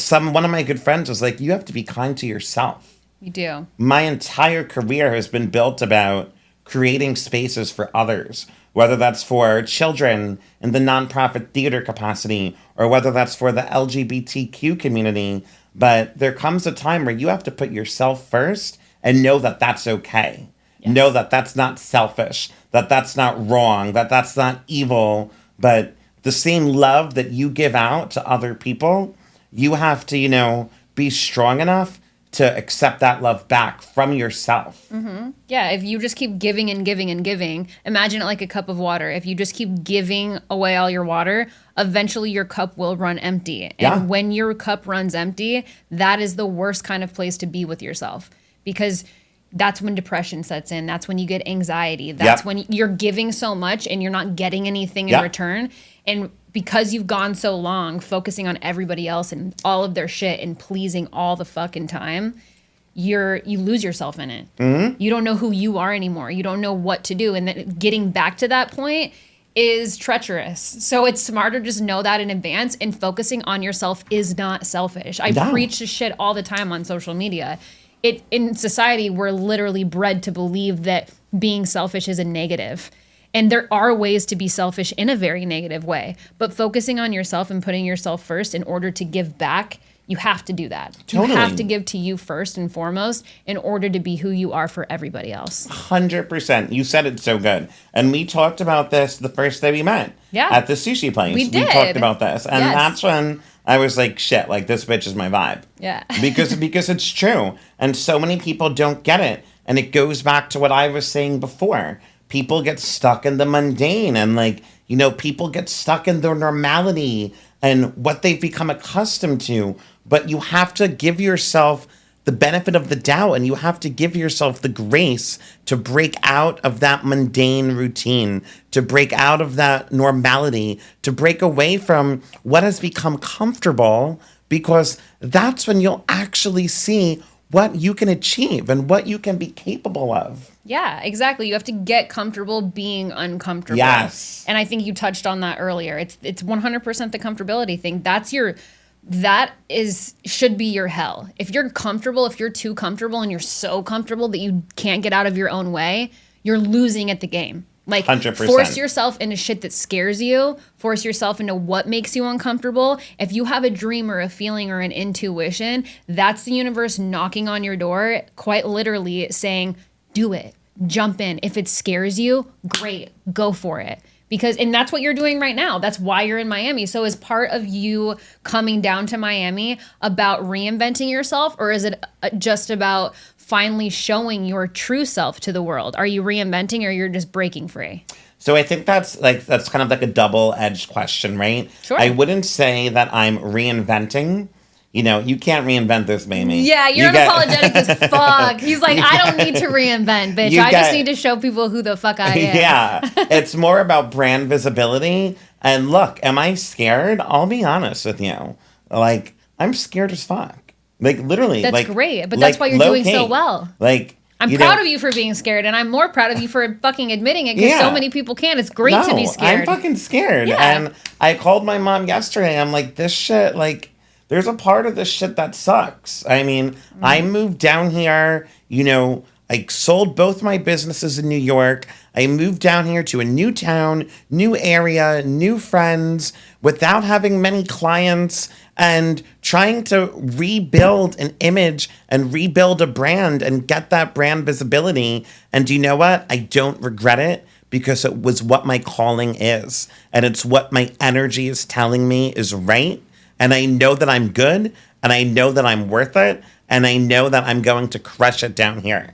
one of my good friends was like, you have to be kind to yourself. You do. My entire career has been built about creating spaces for others, whether that's for children in the nonprofit theater capacity, or whether that's for the LGBTQ community. But there comes a time where you have to put yourself first and know that that's okay. Yes. Know that that's not selfish, that that's not wrong, that that's not evil. But the same love that you give out to other people, you have to, be strong enough to accept that love back from yourself. Mm-hmm. Yeah, if you just keep giving and giving and giving, imagine it like a cup of water. If you just keep giving away all your water, eventually your cup will run empty. And when your cup runs empty, that is the worst kind of place to be with yourself, because that's when depression sets in. That's when you get anxiety. That's when you're giving so much and you're not getting anything in return. And because you've gone so long focusing on everybody else and all of their shit and pleasing all the fucking time, you lose yourself in it. Mm-hmm. You don't know who you are anymore. You don't know what to do. And then getting back to that point is treacherous. So it's smarter to just know that in advance, and focusing on yourself is not selfish. I preach this shit all the time on social media. In society, we're literally bred to believe that being selfish is a negative. And there are ways to be selfish in a very negative way. But focusing on yourself and putting yourself first in order to give back, you have to do that. Totally. You have to give to you first and foremost in order to be who you are for everybody else. 100%. You said it so good. And we talked about this the first day we met. Yeah. At the sushi place. We did. We talked about this. And that's when I was like, shit, like, this bitch is my vibe. Yeah. because it's true. And so many people don't get it. And it goes back to what I was saying before. People get stuck in the mundane, and people get stuck in their normality and what they've become accustomed to. But you have to give yourself the benefit of the doubt, and you have to give yourself the grace to break out of that mundane routine, to break out of that normality, to break away from what has become comfortable, because that's when you'll actually see what you can achieve and what you can be capable of. Yeah, exactly. You have to get comfortable being uncomfortable. Yes. And I think you touched on that earlier. It's 100% the comfortability thing. Should be your hell. If you're comfortable, if you're too comfortable and you're so comfortable that you can't get out of your own way, you're losing at the game. Like, 100%. Force yourself into shit that scares you. Force yourself into what makes you uncomfortable. If you have a dream or a feeling or an intuition, that's the universe knocking on your door, quite literally saying, do it. Jump in. If it scares you, great. Go for it. and that's what you're doing right now. That's why you're in Miami. So is part of you coming down to Miami about reinventing yourself, or is it just about finally showing your true self to the world? Are you reinventing, or you're just breaking free? So I think that's kind of like a double-edged question, right? Sure. I wouldn't say that I'm reinventing. You know, you can't reinvent this, baby. Yeah, you're unapologetic as fuck. He's like, I don't need to reinvent, bitch. I just need to show people who the fuck I am. Yeah, it's more about brand visibility. And look, am I scared? I'll be honest with you. Like, I'm scared as fuck. Like, literally. That's great, but that's why you're doing so well. Like, I'm proud of you for being scared, and I'm more proud of you for fucking admitting it, because so many people can't. It's great to be scared. I'm fucking scared. Yeah. And I called my mom yesterday. I'm like, this shit, like, there's a part of this shit that sucks. I mean, I moved down here, you know, I sold both my businesses in New York. I moved down here to a new town, new area, new friends, without having many clients, and trying to rebuild an image and rebuild a brand and get that brand visibility. And do you know what? I don't regret it, because it was what my calling is. And it's what my energy is telling me is right. And I know that I'm good, and I know that I'm worth it, and I know that I'm going to crush it down here.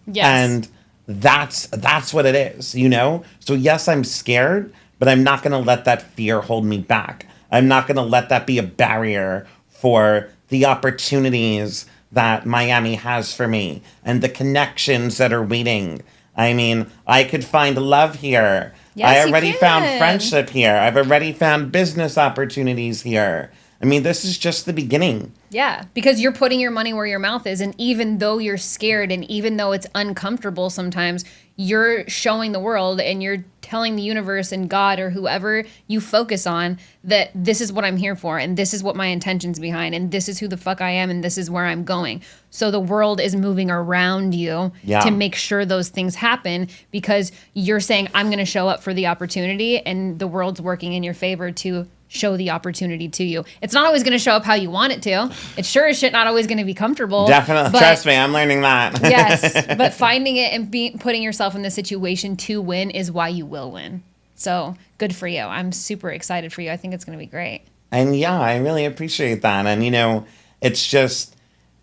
Yes. And that's what it is, you know? So yes, I'm scared, but I'm not going to let that fear hold me back. I'm not going to let that be a barrier for the opportunities that Miami has for me and the connections that are waiting. I mean, I could find love here. Yes, I already found friendship here. I've already found business opportunities here. I mean, this is just the beginning. Yeah, because you're putting your money where your mouth is. And even though you're scared, and even though it's uncomfortable sometimes, you're showing the world, and you're telling the universe and God or whoever you focus on that this is what I'm here for, and this is what my intention's behind, and this is who the fuck I am, and this is where I'm going. So the world is moving around you to make sure those things happen, because you're saying, I'm going to show up for the opportunity, and the world's working in your favor to show the opportunity to you. It's not always going to show up how you want it to. It's sure as shit not always going to be comfortable. Definitely. Trust me, I'm learning that. Yes. But finding it and putting yourself in the situation to win is why you will win. So good for you. I'm super excited for you. I think it's going to be great. And yeah, I really appreciate that. And, you know, it's just,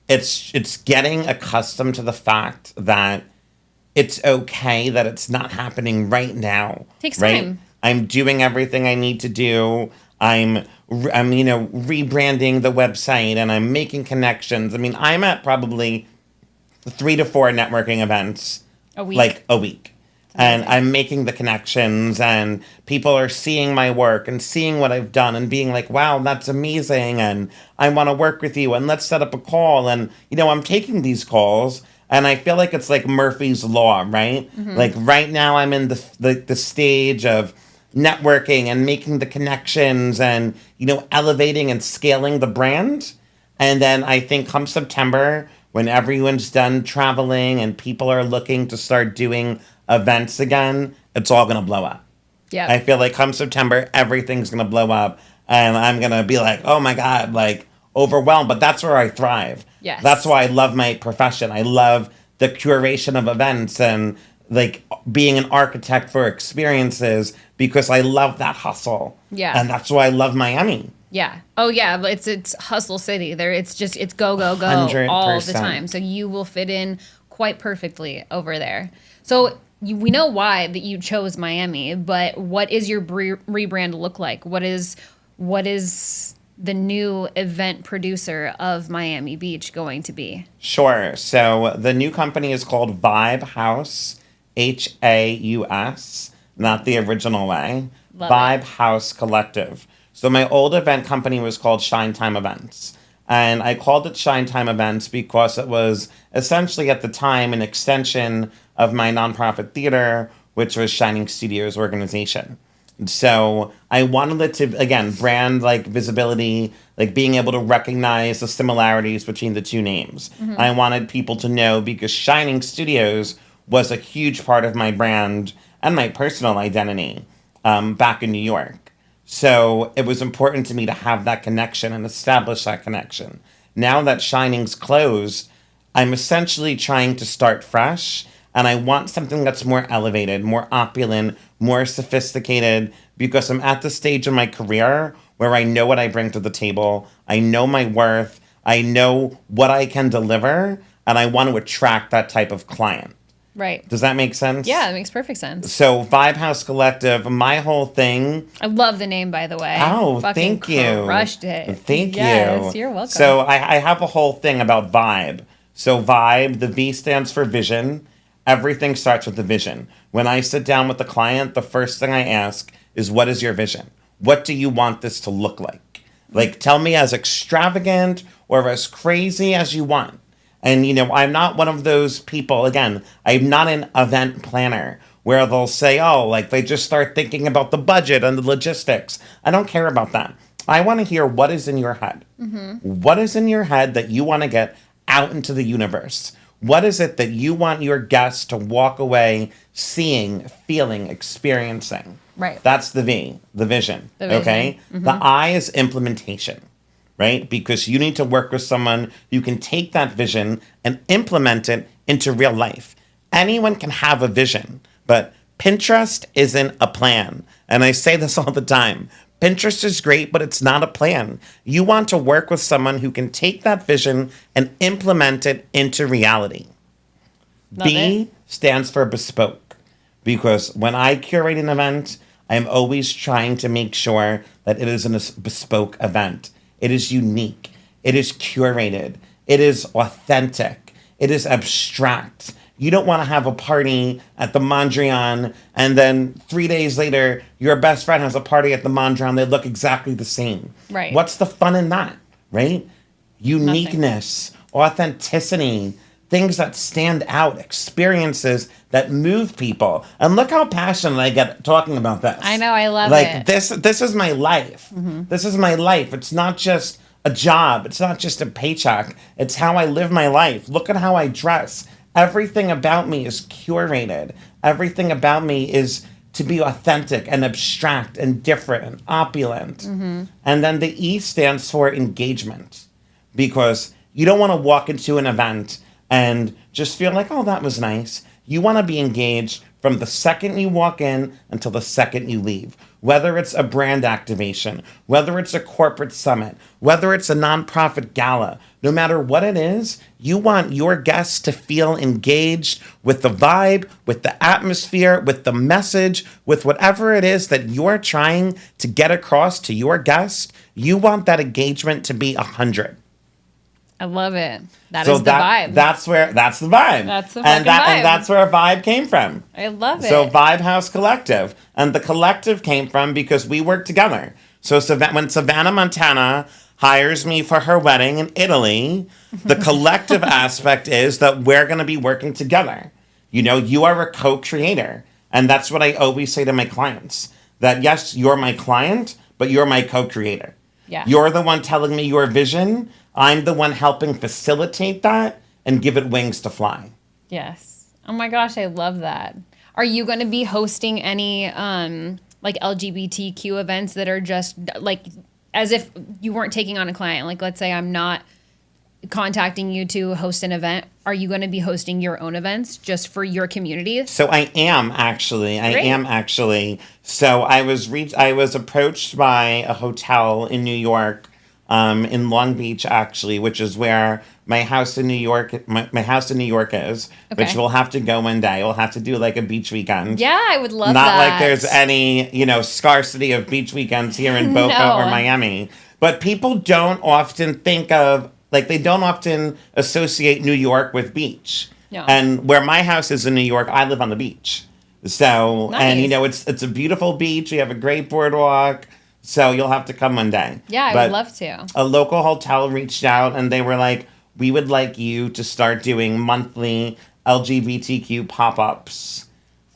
it's getting accustomed to the fact that it's okay that it's not happening right now. Takes time. I'm doing everything I need to do. I'm you know, rebranding the website, and I'm making connections. I mean, I'm at probably 3 to 4 networking events a week. And I'm making the connections, and people are seeing my work and seeing what I've done and being like, wow, that's amazing. And I want to work with you, and let's set up a call. And, you know, I'm taking these calls, and I feel like it's like Murphy's Law, right? Mm-hmm. Like right now I'm in the stage of networking and making the connections and, you know, elevating and scaling the brand. And then I think come September, when everyone's done traveling and people are looking to start doing events again, it's all going to blow up. Yeah. I feel like come September, everything's going to blow up, and I'm going to be like, oh my God, like overwhelmed. But that's where I thrive. Yes. That's why I love my profession. I love the curation of events and like being an architect for experiences, because I love that hustle. Yeah. And that's why I love Miami. Yeah. Oh yeah. But it's hustle city there. It's go, go, go 100%. All the time. So you will fit in quite perfectly over there. So we know why that you chose Miami, but what is your rebrand look like? What is the new event producer of Miami Beach going to be? Sure. So the new company is called Vibe House, Haus, not the original way. Vibe House Collective. So my old event company was called Shine Time Events. And I called it Shine Time Events because it was essentially at the time an extension of my nonprofit theater, which was Shining Studios organization. So I wanted it to, again, brand like visibility, like being able to recognize the similarities between the two names. Mm-hmm. I wanted people to know, because Shining Studios was a huge part of my brand and my personal identity back in New York. So it was important to me to have that connection and establish that connection. Now that Shining's closed, I'm essentially trying to start fresh And I want something that's more elevated, more opulent, more sophisticated, because I'm at the stage in my career where I know what I bring to the table. I know my worth. I know what I can deliver, and I want to attract that type of client. Right. Does that make sense? Yeah, it makes perfect sense. So Vibe House Collective, my whole thing. I love the name, by the way. Oh, Fucking thank you. crushed it. Thank you. Yes, you're welcome. So I have a whole thing about vibe. So vibe, the V stands for vision. Everything starts with the vision. When I sit down with the client, the first thing I ask is, what is your vision? What do you want this to look like? Like, tell me as extravagant or as crazy as you want. And, I'm not one of those people, again, I'm not an event planner where they'll say, oh, like they just start thinking about the budget and the logistics. I don't care about that. I want to hear what is in your head. Mm-hmm. What is in your head that you want to get out into the universe? What is it that you want your guests to walk away seeing, feeling, experiencing? Right. That's the V, the vision. Okay? Mm-hmm. The I is implementation. Right? Because you need to work with someone who can take that vision and implement it into real life. Anyone can have a vision, but Pinterest isn't a plan. And I say this all the time. Pinterest is great, but it's not a plan. You want to work with someone who can take that vision and implement it into reality. B stands for bespoke. Because when I curate an event, I'm always trying to make sure that it is a bespoke event. It is unique. It is curated. It is authentic. It is abstract. You don't want to have a party at the Mondrian and then 3 days later, your best friend has a party at the Mondrian. They look exactly the same. Right. What's the fun in that, right? Uniqueness, authenticity, things that stand out, experiences that move people. And look how passionate I get talking about this. I know, I love it. Like, this is my life. Mm-hmm. This is my life. It's not just a job. It's not just a paycheck. It's how I live my life. Look at how I dress. Everything about me is curated. Everything about me is to be authentic and abstract and different and opulent. Mm-hmm. And then the E stands for engagement. Because you don't want to walk into an event and just feel like, oh, that was nice. You want to be engaged from the second you walk in until the second you leave. Whether it's a brand activation, whether it's a corporate summit, whether it's a nonprofit gala, no matter what it is, you want your guests to feel engaged with the vibe, with the atmosphere, with the message, with whatever it is that you're trying to get across to your guests. You want that engagement to be 100. I love it. That is the vibe. That's the vibe. That's the vibe. And that's where vibe came from. I love it. So Vibe House Collective. And the collective came from because we work together. So when Savana, Montana hires me for her wedding in Italy, the collective aspect is that we're going to be working together. You are a co-creator. And that's what I always say to my clients. That yes, you're my client, but you're my co-creator. Yeah. You're the one telling me your vision. I'm the one helping facilitate that and give it wings to fly. Yes. Oh my gosh, I love that. Are you going to be hosting any like LGBTQ events that are just like as if you weren't taking on a client? Like, let's say I'm not contacting you to host an event. Are you going to be hosting your own events just for your community? So I am actually. So I was approached by a hotel in New York, in Long Beach, actually, which is where my house in New York, my house in New York is, okay. Which we'll have to go one day. We'll have to do like a beach weekend. Yeah, I would love Not that. like there's any, scarcity of beach weekends here in Boca or Miami. But people don't often think of, they don't often associate New York with beach. No. And where my house is in New York, I live on the beach. So, nice. And it's a beautiful beach. We have a great boardwalk. So you'll have to come one day. Yeah, I would love to. A local hotel reached out and they were like, we would like you to start doing monthly LGBTQ pop-ups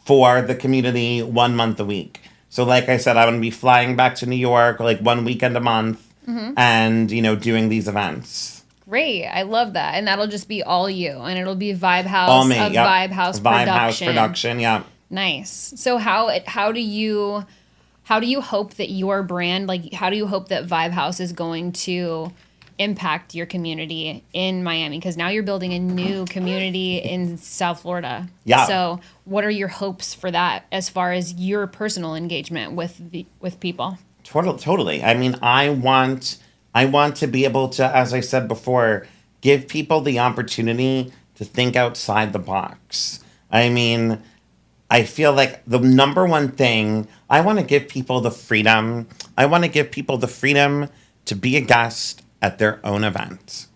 for the community 1 month a week. So like I said, I'm going to be flying back to New York like 1 weekend a month and, doing these events. Great. I love that. And that'll just be all you. And it'll be Vibe House. All me, yep. Vibe House production. Vibe House production, yeah. Nice. So how do you hope that your brand, how do you hope that Vibe House is going to impact your community in Miami? Because now you're building a new community in South Florida. Yeah. So what are your hopes for that as far as your personal engagement with people? Totally. I mean, I want to be able to, as I said before, give people the opportunity to think outside the box. I mean, I feel like the number one thing, I want to give people the freedom. I want to give people the freedom to be a guest at their own event.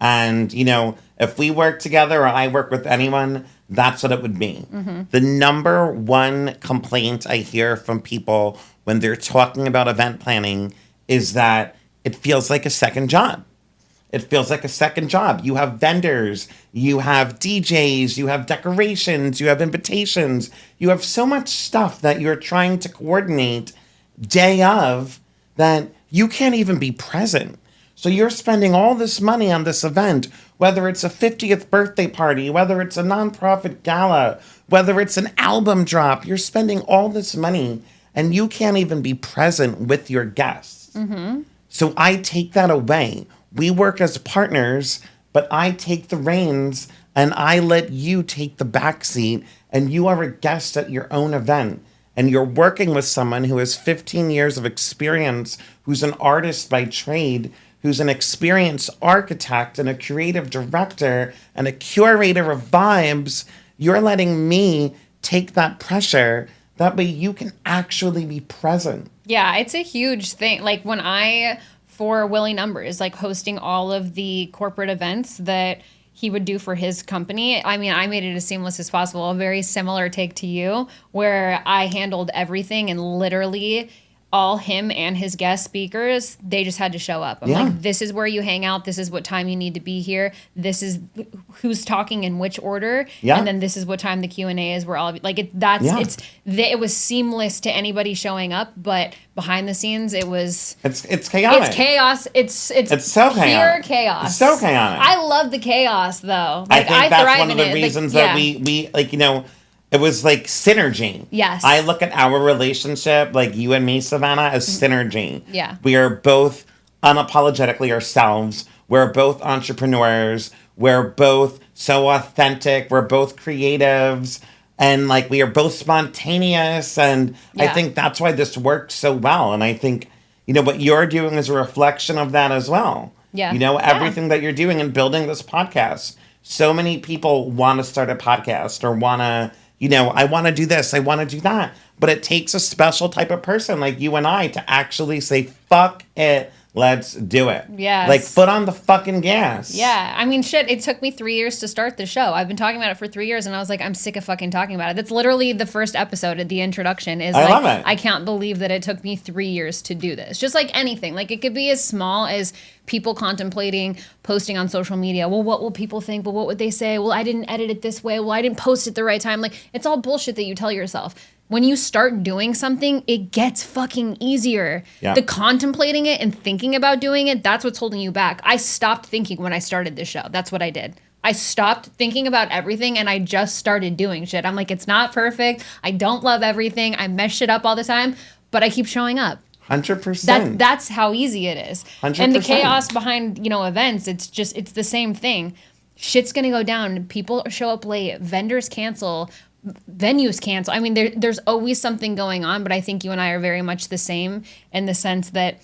And, you know, if we work together or I work with anyone, that's what it would be. Mm-hmm. The number one complaint I hear from people when they're talking about event planning is that it feels like a second job. It feels like a second job. You have vendors, you have DJs, you have decorations, you have invitations. You have so much stuff that you're trying to coordinate day of that you can't even be present. So you're spending all this money on this event, whether it's a 50th birthday party, whether it's a nonprofit gala, whether it's an album drop. You're spending all this money and you can't even be present with your guests. Mm-hmm. So I take that away. We work as partners, but I take the reins and I let you take the back seat, and you are a guest at your own event. And you're working with someone who has 15 years of experience, who's an artist by trade, who's an experienced architect and a creative director and a curator of vibes. You're letting me take that pressure. That way you can actually be present. Yeah, it's a huge thing. Like for Willie Numbers, like hosting all of the corporate events that he would do for his company. I mean, I made it as seamless as possible. A very similar take to you, where I handled everything and literally all him and his guest speakers, they just had to show up. I'm like, this is where you hang out. This is what time you need to be here. This is who's talking in which order. Yeah. And then this is what time the Q&A is, where all of you, like, it was seamless to anybody showing up, but behind the scenes, it's chaotic. It's chaos. It's so pure chaos. It's so chaotic. I love the chaos though. Like, I think that's one of the reasons that we like, you know, it was like synergy. Yes. I look at our relationship, like you and me, Savana, as synergy. Yeah. We are both unapologetically ourselves. We're both entrepreneurs. We're both so authentic. We're both creatives. And like, we are both spontaneous. And I think that's why this works so well. And I think, you know, what you're doing is a reflection of that as well. Yeah. You know, everything that you're doing in building this podcast. So many people want to start a podcast or want to, you know, I want to do this, I want to do that. But it takes a special type of person like you and I to actually say, fuck it, let's do it. Yeah. Like, foot on the fucking gas. Yeah. I mean, shit, it took me 3 years to start the show. I've been talking about it for 3 years, and I was like, I'm sick of fucking talking about it. That's literally the first episode of the introduction is I love it. I can't believe that it took me 3 years to do this. Just like anything. Like, it could be as small as people contemplating posting on social media. Well, what will people think? Well, what would they say? Well, I didn't edit it this way. Well, I didn't post it the right time. Like, it's all bullshit that you tell yourself. When you start doing something, it gets fucking easier. Yeah. The contemplating it and thinking about doing it, that's what's holding you back. I stopped thinking when I started this show. That's what I did. I stopped thinking about everything and I just started doing shit. I'm like, it's not perfect. I don't love everything. I mess shit up all the time, but I keep showing up. 100%. That's how easy it is. 100%. And the chaos behind, you know, events, it's the same thing. Shit's gonna go down. People show up late. Vendors cancel. Venues cancel. I mean, there's always something going on, but I think you and I are very much the same in the sense that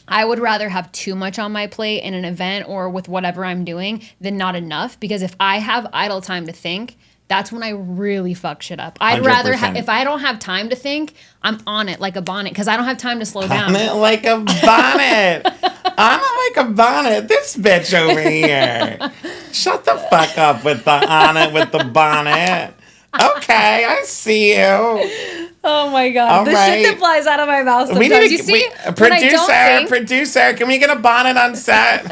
I would rather have too much on my plate in an event or with whatever I'm doing than not enough. Because if I have idle time to think, that's when I really fuck shit up. I'd 100%. Rather if I don't have time to think, I'm on it like a bonnet because I don't have time to slow down. On it like a bonnet. On it like a bonnet. This bitch over here. Shut the fuck up with the on it with the bonnet. Okay, I see you. Oh my god, the shit that flies out of my mouth sometimes. You see, producer, can we get a bonnet on set?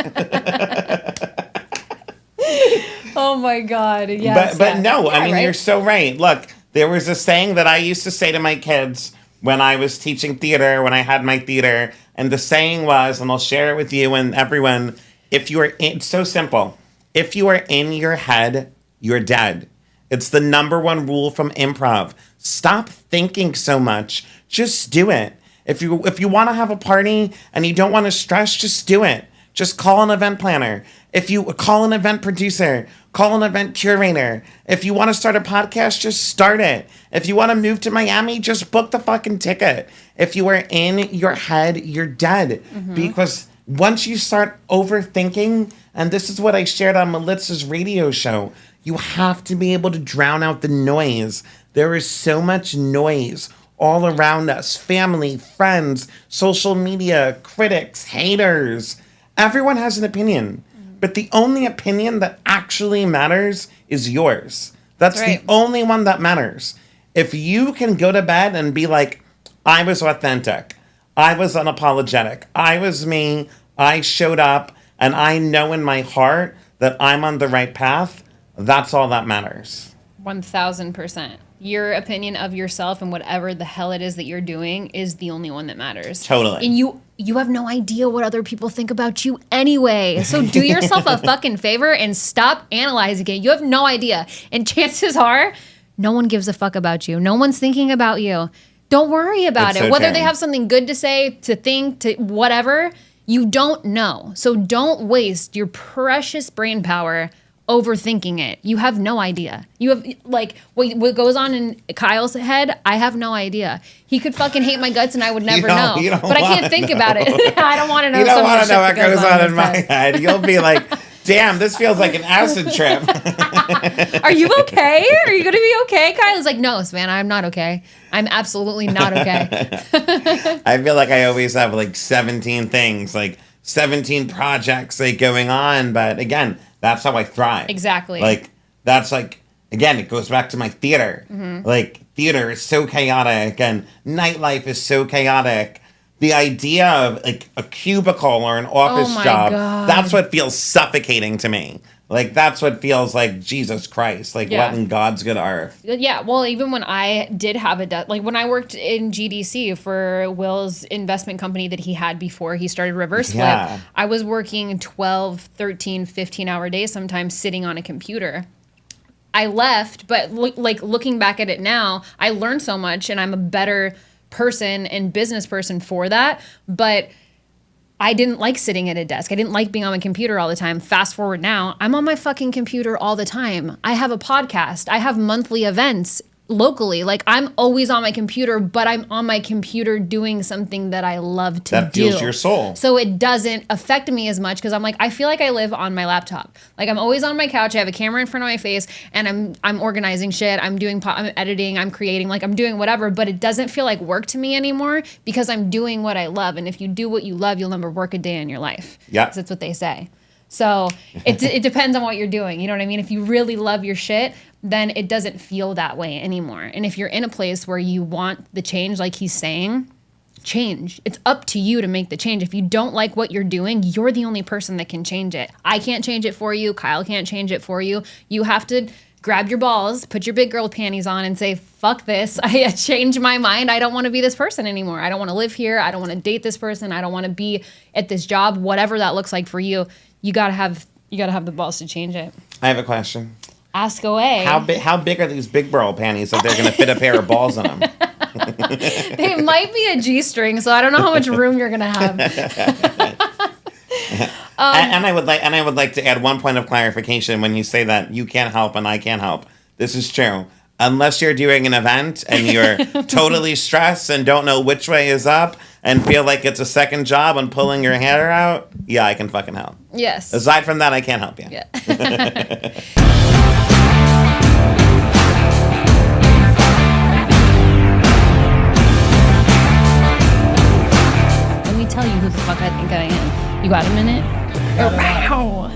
Oh my god, yes. But no, I mean, right? You're so right. Look, there was a saying that I used to say to my kids when I was teaching theater, when I had my theater, and the saying was, and I'll share it with you and everyone, it's so simple. If you are in your head, you're dead. It's the number one rule from improv. Stop thinking so much. Just do it. If you want to have a party and you don't want to stress, just do it. just call an event planner. If you call an event producer, call an event curator. If you want to start a podcast, just start it. If you want to move to Miami, just book the fucking ticket. If you are in your head, you're dead. Because once you start overthinking, and this is what I shared on Melissa's radio show, you have to be able to drown out the noise. There is so much noise all around us. Family, friends, social media, critics, haters. Everyone has an opinion. But the only opinion that actually matters is yours. That's right. The only one that matters. If you can go to bed and be like, I was authentic, I was unapologetic, I was me, I showed up, and I know in my heart that I'm on the right path, that's all that matters. 1000%. Your opinion of yourself and whatever the hell it is that you're doing is the only one that matters. Totally. And you have no idea what other people think about you anyway. So do yourself a fucking favor and stop analyzing it. You have no idea. And chances are, no one gives a fuck about you. No one's thinking about you. Don't worry about it. Whether they have something good to say, to think, to whatever, you don't know. So don't waste your precious brain power overthinking it. You have no idea. You have, like, what goes on in Kyle's head, I have no idea. He could fucking hate my guts and I would never know. But I can't think about it. I don't want to know. You don't want to know what goes on in my head. You'll be like, damn, this feels like an acid trip. Are you okay? Are you going to be okay? Kyle's like, no, Savannah, I'm not okay. I'm absolutely not okay. I feel like I always have like 17 things, like 17 projects like going on. But again, that's how I thrive. Exactly. Like, that's like, again, it goes back to my theater. Like, theater is so chaotic and nightlife is so chaotic. The idea of like a cubicle or an office job, that's what feels suffocating to me. Like, that's what feels like, Jesus Christ, like, what in God's good earth? Yeah, well, even when I did have like, when I worked in GDC for Will's investment company that he had before he started Reverse Flip, I was working 12, 13, 15-hour days sometimes sitting on a computer. I left, but looking back at it now, I learned so much, and I'm a better person and business person for that, but I didn't like sitting at a desk. I didn't like being on my computer all the time. Fast forward now, I'm on my fucking computer all the time. I have a podcast. I have monthly events locally. Like, I'm always on my computer, but I'm on my computer doing something that I love to do. That fuels your soul. So it doesn't affect me as much because I'm like, I feel like I live on my laptop. Like, I'm always on my couch. I have a camera in front of my face and I'm organizing shit. I'm editing, I'm creating, like, I'm doing whatever, but it doesn't feel like work to me anymore because I'm doing what I love. And if you do what you love, you'll never work a day in your life. Yeah. That's what they say. So it depends on what you're doing. You know what I mean? If you really love your shit, then it doesn't feel that way anymore. And if you're in a place where you want the change, like he's saying, change. It's up to you to make the change. If you don't like what you're doing, you're the only person that can change it. I can't change it for you. Kyle can't change it for you. You have to grab your balls, put your big girl panties on and say, fuck this. I changed my mind. I don't want to be this person anymore. I don't want to live here. I don't want to date this person. I don't want to be at this job, whatever that looks like for you. You gotta have the balls to change it. I have a question. Ask away. How big are these big girl panties that they're going to fit a pair of balls in them? They might be a G-string, so I don't know how much room you're going to have. And I would like to add one point of clarification when you say that you can't help and I can't help. This is true. Unless you're doing an event and you're totally stressed and don't know which way is up and feel like it's a second job and pulling your hair out, yeah, I can fucking help. Yes. Aside from that, I can't help you. Yeah. Let me tell you who the fuck I think I am. You got a minute? Wow.